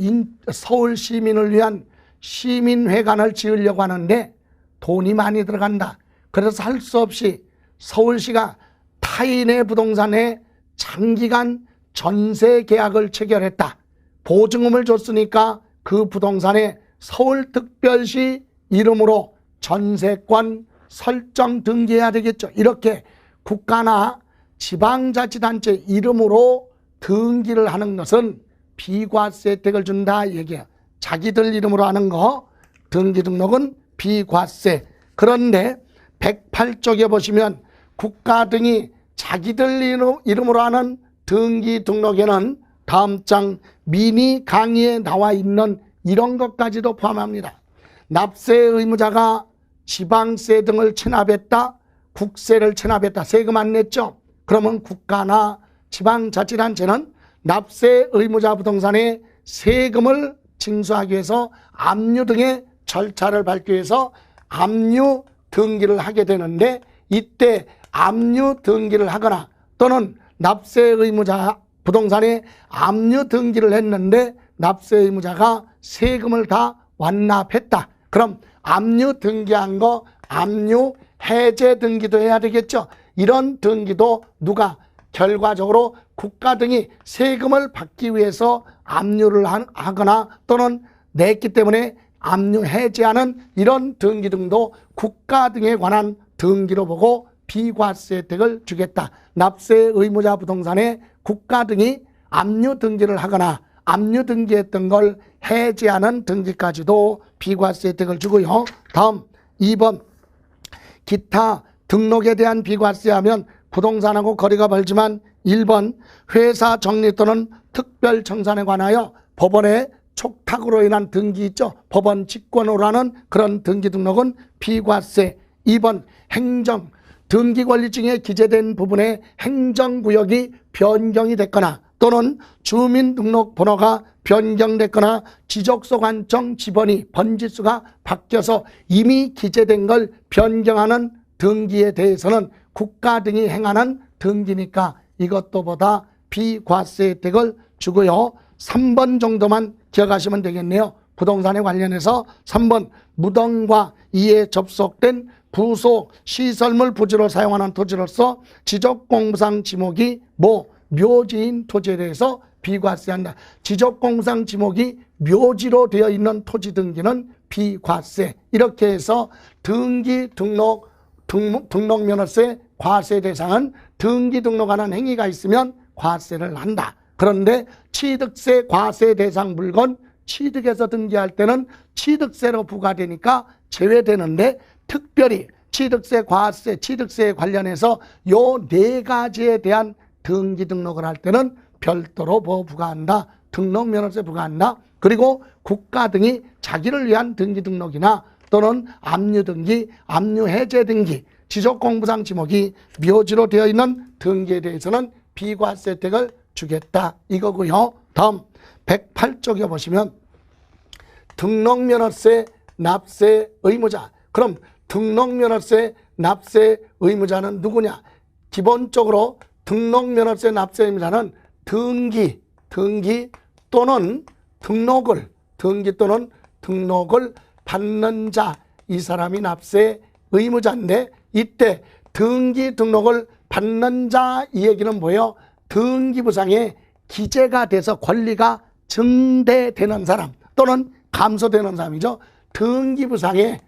서울 시민을 위한 시민회관을 지으려고 하는데 돈이 많이 들어간다. 그래서 할 수 없이 서울시가 타인의 부동산에 장기간 전세 계약을 체결했다. 보증금을 줬으니까 그 부동산에 서울특별시 이름으로 전세권 설정 등기해야 되겠죠. 이렇게 국가나 지방자치단체 이름으로 등기를 하는 것은 비과세 혜택을 준다 얘기야. 자기들 이름으로 하는 거 등기 등록은 비과세. 그런데 108쪽에 보시면 국가 등이 자기들 이름으로 하는 등기 등록에는 다음 장 미니 강의에 나와 있는 이런 것까지도 포함합니다. 납세 의무자가 지방세 등을 체납했다, 국세를 체납했다, 세금 안 냈죠? 그러면 국가나 지방자치단체는 납세 의무자 부동산에 세금을 징수하기 위해서 압류 등의 절차를 밟기 위해서 압류 등기를 하게 되는데 이때 압류 등기를 하거나 또는 납세 의무자 부동산에 압류 등기를 했는데 납세 의무자가 세금을 다 완납했다. 그럼 압류 등기한 거 압류 해제 등기도 해야 되겠죠. 이런 등기도 누가 결과적으로 국가 등이 세금을 받기 위해서 압류를 하거나 또는 냈기 때문에 압류 해제하는 이런 등기 등도 국가 등에 관한 등기로 보고 비과세 혜택을 주겠다. 납세 의무자 부동산에 국가 등이 압류 등기를 하거나 압류 등기했던 걸 해제하는 등기까지도 비과세 혜택을 주고요. 다음 2번 기타 등록에 대한 비과세 하면 부동산하고 거리가 멀지만 1번 회사 정리 또는 특별 청산에 관하여 법원의 촉탁으로 인한 등기 있죠. 법원 직권으로 하는 그런 등기 등록은 비과세. 2번 행정 등기권리증에 기재된 부분의 행정구역이 변경이 됐거나 또는 주민등록번호가 변경됐거나 지적소 관청 지번이 번지수가 바뀌어서 이미 기재된 걸 변경하는 등기에 대해서는 국가 등이 행하는 등기니까 이것도 보다 비과세 혜택을 주고요. 3번 정도만 기억하시면 되겠네요. 부동산에 관련해서 3번 무덤과 이에 접속된 부속 시설물 부지로 사용하는 토지로서 지적공상 지목이 묘지인 토지에 대해서 비과세한다. 지적공상 지목이 묘지로 되어 있는 토지 등기는 비과세. 이렇게 해서 등기 등록 면허세 과세 대상은 등기 등록하는 행위가 있으면 과세를 한다. 그런데 취득세 과세 대상 물건 취득해서 등기할 때는 취득세로 부과되니까 제외되는데 특별히 취득세 과세 취득세에 관련해서 요 네 가지에 대한 등기 등록을 할 때는 별도로 부과한다. 등록 면허세 부과한다. 그리고 국가 등이 자기를 위한 등기 등록이나 또는 압류 등기, 압류 해제 등기 지적공부상 지목이 묘지로 되어 있는 등기에 대해서는 비과세 혜택을 주겠다 이거고요. 다음 108쪽에 보시면 등록면허세 납세 의무자. 그럼 등록면허세 납세 의무자는 누구냐? 기본적으로 등록면허세 납세 의무자는 등기 또는 등록을 받는 자, 이 사람이 납세 의무자인데, 이때 등기 등록을 받는 자 이 얘기는 뭐예요? 등기부상에 기재가 돼서 권리가 증대되는 사람 또는 감소되는 사람이죠. 등기부상에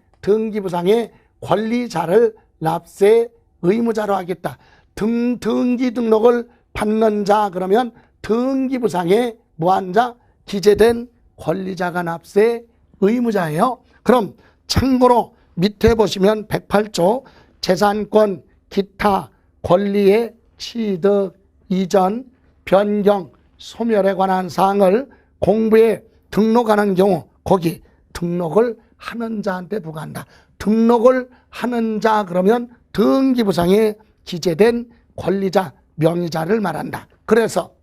권리자를 납세 의무자로 하겠다. 등기 등록을 받는 자, 그러면 등기부상에 뭐한 자? 기재된 권리자가 납세 의무자예요. 그럼 참고로 밑에 보시면 108조 재산권, 기타, 권리의 취득, 이전, 변경, 소멸에 관한 사항을 공부에 등록하는 경우 거기 등록을 하는 자한테 부과한다. 등록을 하는 자 그러면 등기부상에 기재된 권리자, 명의자를 말한다. 그래서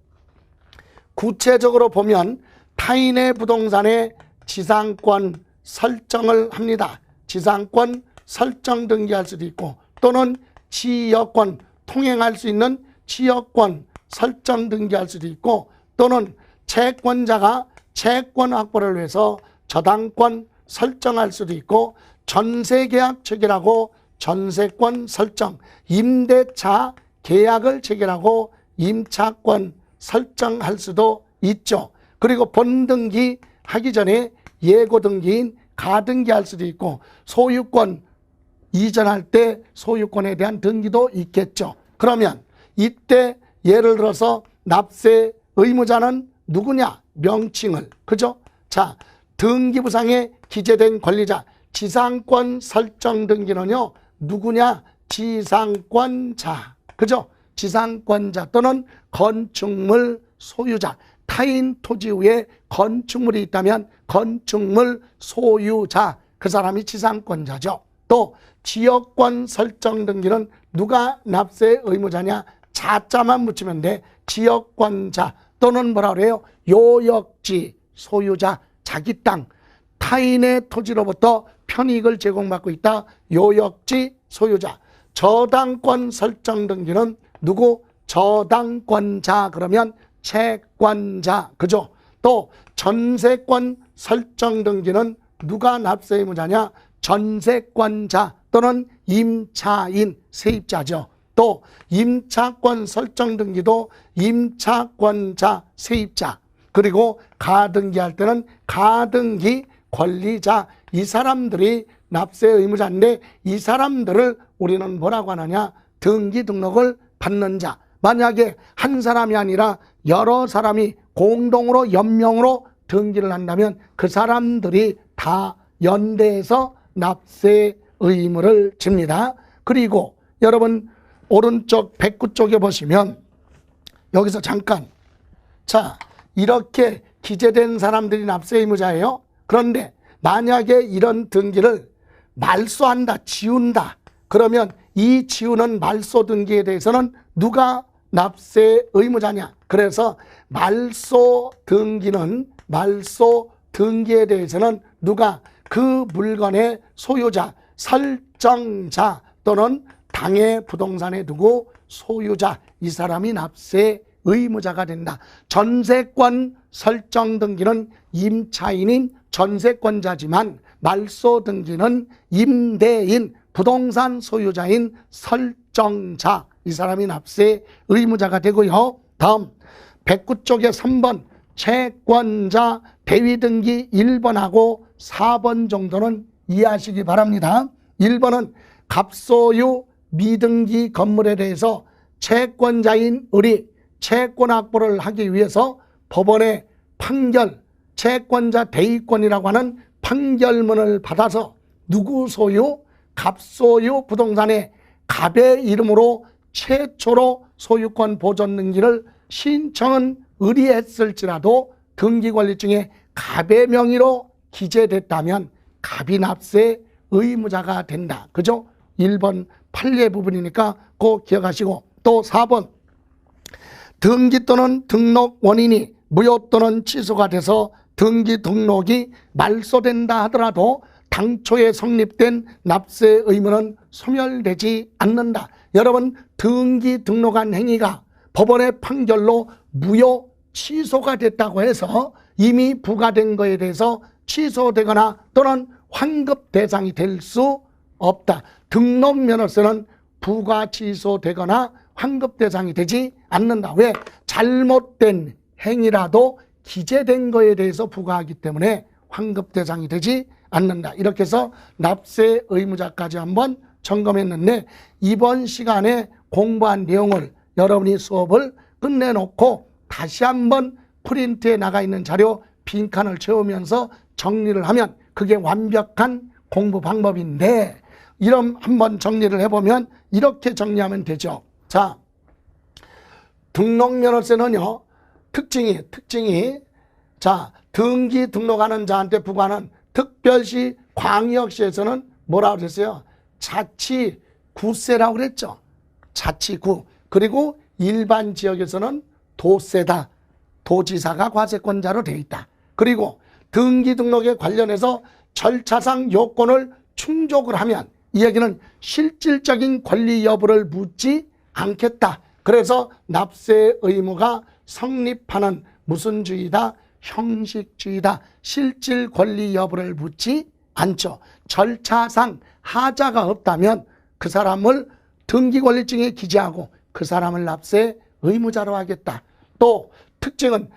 구체적으로 보면 타인의 부동산에 지상권 설정을 합니다. 지상권 설정 등기할 수도 있고 또는 지역권 통행할 수 있는 지역권 설정 등기할 수도 있고 또는 채권자가 채권 확보를 위해서 저당권 설정할 수도 있고 전세계약 체결하고 전세권 설정, 임대차 계약을 체결하고 임차권 설정할 수도 있죠. 그리고 본등기 하기 전에 예고등기인 가등기 할 수도 있고 소유권 이전할 때 소유권에 대한 등기도 있겠죠. 그러면 이때 예를 들어서 납세 의무자는 누구냐? 명칭을, 그죠? 자, 등기부상에 기재된 권리자, 지상권 설정 등기는요, 누구냐? 지상권자, 그죠? 지상권자 또는 건축물 소유자, 타인 토지 위에 건축물이 있다면 건축물 소유자, 그 사람이 지상권자죠. 또 지역권 설정 등기는 누가 납세 의무자냐? 자자만 붙이면 돼. 지역권자 또는 뭐라 그래요? 요역지 소유자, 자기 땅, 타인의 토지로부터 편익을 제공받고 있다. 요역지 소유자. 저당권 설정 등기는 누구? 저당권자 그러면 채권자, 그죠? 또 전세권 설정 등기는 누가 납세 의무자냐? 전세권자 또는 임차인, 세입자죠. 또 임차권 설정 등기도 임차권자, 세입자. 그리고 가등기 할 때는 가등기 권리자, 이 사람들이 납세 의무자인데 이 사람들을 우리는 뭐라고 하느냐? 등기 등록을 받는 자. 만약에 한 사람이 아니라 여러 사람이 공동으로 연명으로 등기를 한다면 그 사람들이 다 연대해서 납세 의무를 집니다. 그리고 여러분 오른쪽 109쪽에 보시면 여기서 잠깐, 자, 이렇게 기재된 사람들이 납세 의무자예요. 그런데 만약에 이런 등기를 말소한다, 지운다, 그러면 이 지우는 말소 등기에 대해서는 누가 납세 의무자냐? 그래서 말소 등기에 대해서는 누가? 그 물건의 소유자, 설정자 또는 당의 부동산에 두고 소유자, 이 사람이 납세 의무자가 된다. 전세권 설정 등기는 임차인인 전세권자지만 말소 등기는 임대인, 부동산 소유자인 설정자, 이 사람이 납세 의무자가 되고요. 다음 109쪽에 3번 채권자 대위등기 1번하고 4번 정도는 이해하시기 바랍니다. 1번은 갑소유 미등기 건물에 대해서 채권자인 을이 채권 확보를 하기 위해서 법원의 판결, 채권자 대위권이라고 하는 판결문을 받아서 누구 소유? 갑소유 부동산의 갑의 이름으로 최초로 소유권 보존 등기를 신청은 을이 했을지라도 등기권리증에 갑의 명의로 기재됐다면 갑이 납세 의무자가 된다. 그죠? 1번 판례 부분이니까 꼭 기억하시고, 또 4번 등기 또는 등록 원인이 무효 또는 취소가 돼서 등기 등록이 말소된다 하더라도 당초에 성립된 납세 의무는 소멸되지 않는다. 여러분, 등기 등록한 행위가 법원의 판결로 무효 취소가 됐다고 해서 이미 부과된 것에 대해서 취소되거나 또는 환급 대상이 될 수 없다. 등록면허세는 부과 취소되거나 환급 대상이 되지 않는다. 왜? 잘못된 행위라도 기재된 것에 대해서 부과하기 때문에 환급 대상이 되지 않는다. 이렇게 해서 납세 의무자까지 한번 점검했는데, 이번 시간에 공부한 내용을 여러분이 수업을 끝내놓고 다시 한번 프린트에 나가 있는 자료 빈칸을 채우면서 정리를 하면 그게 완벽한 공부 방법인데, 이런 한번 정리를 해보면 이렇게 정리하면 되죠. 자, 등록면허세는요, 특징이 자, 등기 등록하는 자한테 부과하는 특별시 광역시에서는 뭐라고 그랬어요? 자치구세라고 그랬죠. 자치구. 그리고 일반 지역에서는 도세다. 도지사가 과세권자로 되어 있다. 그리고 등기 등록에 관련해서 절차상 요건을 충족을 하면 이 얘기는 실질적인 권리 여부를 묻지 않겠다. 그래서 납세 의무가 성립하는 무슨 주의다? 형식주의다. 실질 권리 여부를 묻지 않죠. 절차상 하자가 없다면 그 사람을 등기권리증에 기재하고 그 사람을 납세 의무자로 하겠다. 또 특징은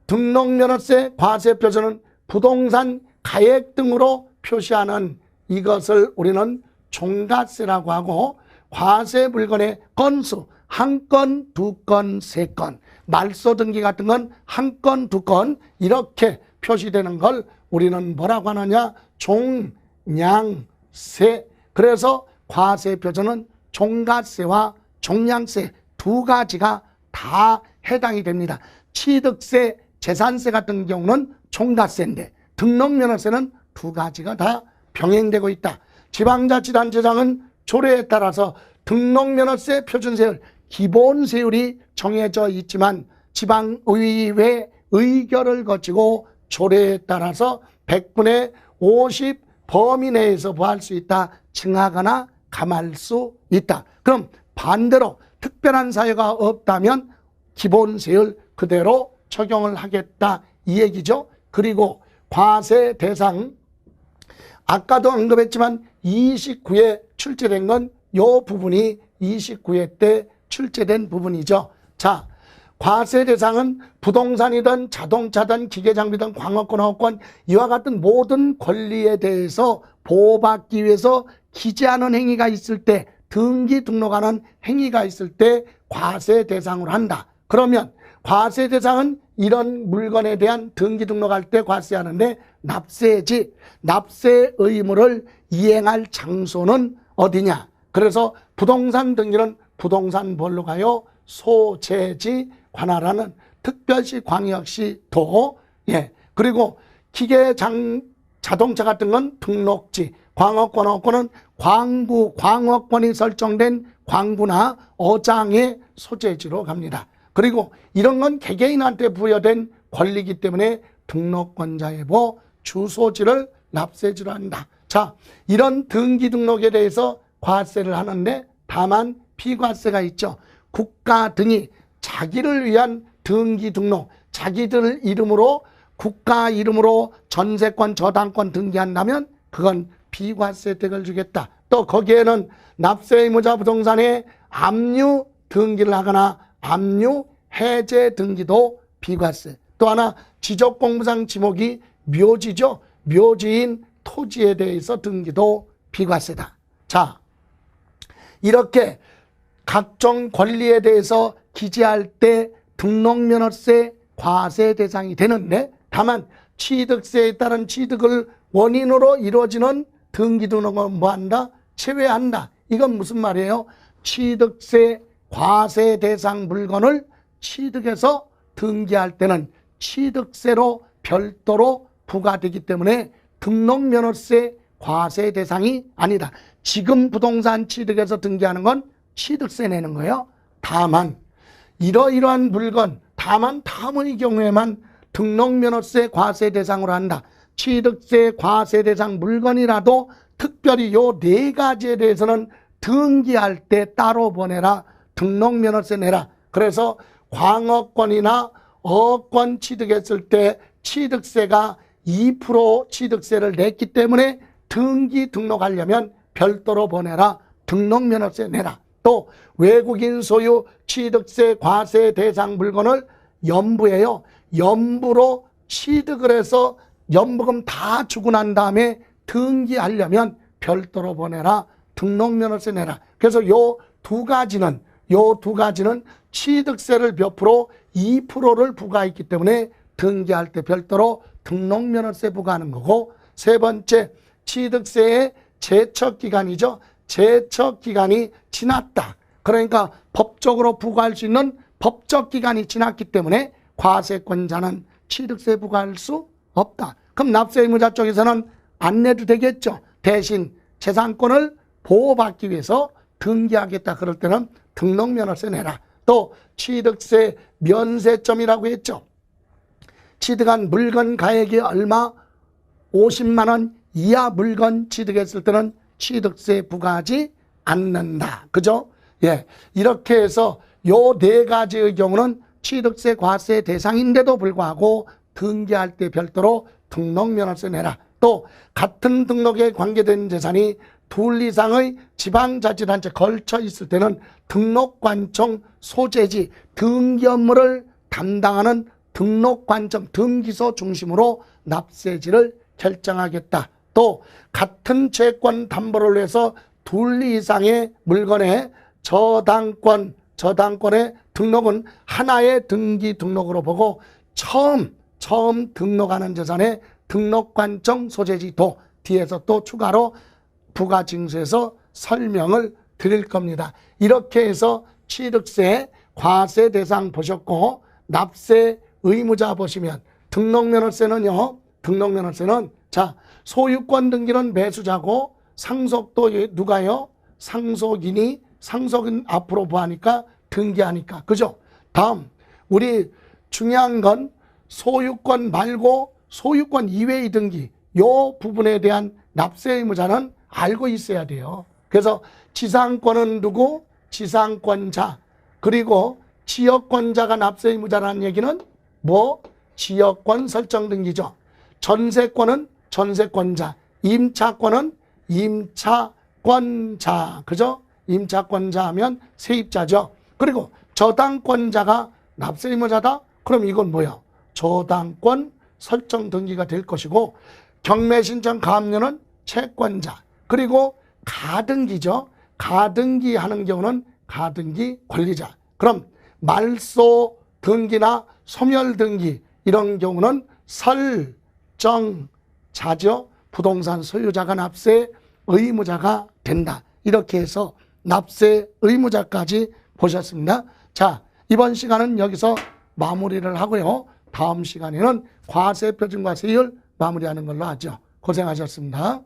등록면허세 과세표준은 부동산 가액 등으로 표시하는 이것을 우리는 종가세라고 하고, 과세 물건의 건수, 한 건, 두 건, 세 건, 말소 등기 같은 건 한 건, 두 건 이렇게 표시되는 걸 우리는 뭐라고 하느냐? 종량세. 그래서 과세 표준은 종가세와 종량세 두 가지가 다 해당이 됩니다. 취득세, 재산세 같은 경우는 종가세인데 등록면허세는 두 가지가 다 병행되고 있다. 지방자치단체장은 조례에 따라서 등록면허세 표준세율, 기본세율이 정해져 있지만 지방의회 의결을 거치고 조례에 따라서 100분의 50 범위 내에서 뭐 할 수 있다? 증하거나 감할 수 있다. 그럼 반대로 특별한 사유가 없다면 기본세율 그대로 적용을 하겠다 이 얘기죠. 그리고 과세 대상, 아까도 언급했지만 29회 출제된 건 요 부분이 29회 때 출제된 부분이죠. 자, 과세 대상은 부동산이든 자동차든 기계장비든 광업권, 허업권 이와 같은 모든 권리에 대해서 보호받기 위해서 기재하는 행위가 있을 때, 등기 등록하는 행위가 있을 때 과세 대상으로 한다. 그러면 과세 대상은 이런 물건에 대한 등기 등록할 때 과세하는데 납세지, 납세 의무를 이행할 장소는 어디냐? 그래서 부동산 등기는 부동산 뭘로 가요? 소재지 관할하는 특별시 광역시 도. 예. 그리고 자동차 같은 건 등록지, 광업권, 어권은 광구, 광업권이 설정된 광구나 어장의 소재지로 갑니다. 그리고 이런 건 개개인한테 부여된 권리이기 때문에 등록권자의 주소지를 납세지로 한다. 자, 이런 등기 등록에 대해서 과세를 하는데 다만 비과세가 있죠. 국가 등이 자기를 위한 등기 등록, 자기들 이름으로 국가 이름으로 전세권, 저당권 등기한다면 그건 비과세 혜택을 주겠다. 또 거기에는 납세 의무자 부동산에 압류 등기를 하거나 압류 해제 등기도 비과세. 또 하나 지적공부상 지목이 묘지죠. 묘지인 토지에 대해서 등기도 비과세다. 자, 이렇게 각종 권리에 대해서 기재할 때 등록면허세 과세 대상이 되는데, 다만 취득세에 따른 취득을 원인으로 이루어지는 등기 등록은 뭐한다? 제외한다. 이건 무슨 말이에요? 취득세 과세 대상 물건을 취득해서 등기할 때는 취득세로 별도로 부과되기 때문에 등록면허세 과세 대상이 아니다. 지금 부동산 취득에서 등기하는 건 취득세 내는 거예요. 다만 이러이러한 물건, 다만 다음의 경우에만 등록면허세 과세 대상으로 한다. 취득세 과세 대상 물건이라도 특별히 요 네 가지에 대해서는 등기할 때 따로 보내라. 등록면허세 내라. 그래서 광어권이나 어권 취득했을 때 취득세가 2% 취득세를 냈기 때문에 등록하려면 별도로 보내라. 등록면허세 내라. 또 외국인 소유 취득세 과세 대상 물건을 연부해요. 연부로 취득을 해서 연부금 다 주고 난 다음에 등기하려면 별도로 보내라. 등록면허세 내라. 그래서 요 두 가지는 취득세를 몇 프로? 2%를 부과했기 때문에 등기할 때 별도로 등록면허세 부과하는 거고, 세 번째, 취득세의 제척기간이죠. 제척기간이 지났다. 그러니까 법적으로 부과할 수 있는 법적기간이 지났기 때문에 과세권자는 취득세 부과할 수 없다. 그럼 납세의무자 쪽에서는 안 내도 되겠죠. 대신 재산권을 보호받기 위해서 등기하겠다. 그럴 때는 등록면허세 내라. 또 취득세 면세점이라고 했죠. 취득한 물건 가액이 얼마? 50만 원 이하 물건 취득했을 때는 취득세 부과하지 않는다. 그죠? 예. 이렇게 해서 요 네 가지의 경우는 취득세 과세 대상인데도 불구하고 등기할 때 별도로 등록면허세 내라. 또 같은 등록에 관계된 재산이 둘 이상의 지방자치단체 걸쳐 있을 때는 등록관청 소재지 등기 업무를 담당하는 등록관청 등기소 중심으로 납세지를 결정하겠다. 또 같은 채권 담보를 위해서 둘 이상의 물건의 저당권의 등록은 하나의 등기 등록으로 보고 처음 등록하는 재산의 등록관청 소재지도 뒤에서 또 추가로 부가징수에서 설명을 드릴 겁니다. 이렇게 해서 취득세 과세 대상 보셨고, 납세 의무자 보시면 등록면허세는요. 자, 소유권 등기는 매수자고 상속도 누가요? 상속인 앞으로 보하니까 등기하니까. 그죠? 다음 우리 중요한 건 소유권 말고 소유권 이외의 등기, 요 부분에 대한 납세 의무자는 알고 있어야 돼요. 그래서 지상권은 누구? 지상권자. 그리고 지역권자가 납세 의무자라는 얘기는 뭐? 지역권 설정 등기죠. 전세권은 전세권자. 임차권은 임차권자. 그죠? 임차권자 하면 세입자죠. 그리고 저당권자가 납세 의무자다? 그럼 이건 뭐야? 저당권 설정 등기가 될 것이고, 경매신청 가압류는 채권자. 그리고 가등기죠. 가등기 하는 경우는 가등기 권리자. 그럼 말소 등기나 소멸 등기 이런 경우는 설정자죠. 부동산 소유자가 납세 의무자가 된다. 이렇게 해서 납세 의무자까지 보셨습니다. 자, 이번 시간은 여기서 마무리를 하고요. 다음 시간에는 과세표준과 세율 마무리하는 걸로 하죠. 고생하셨습니다.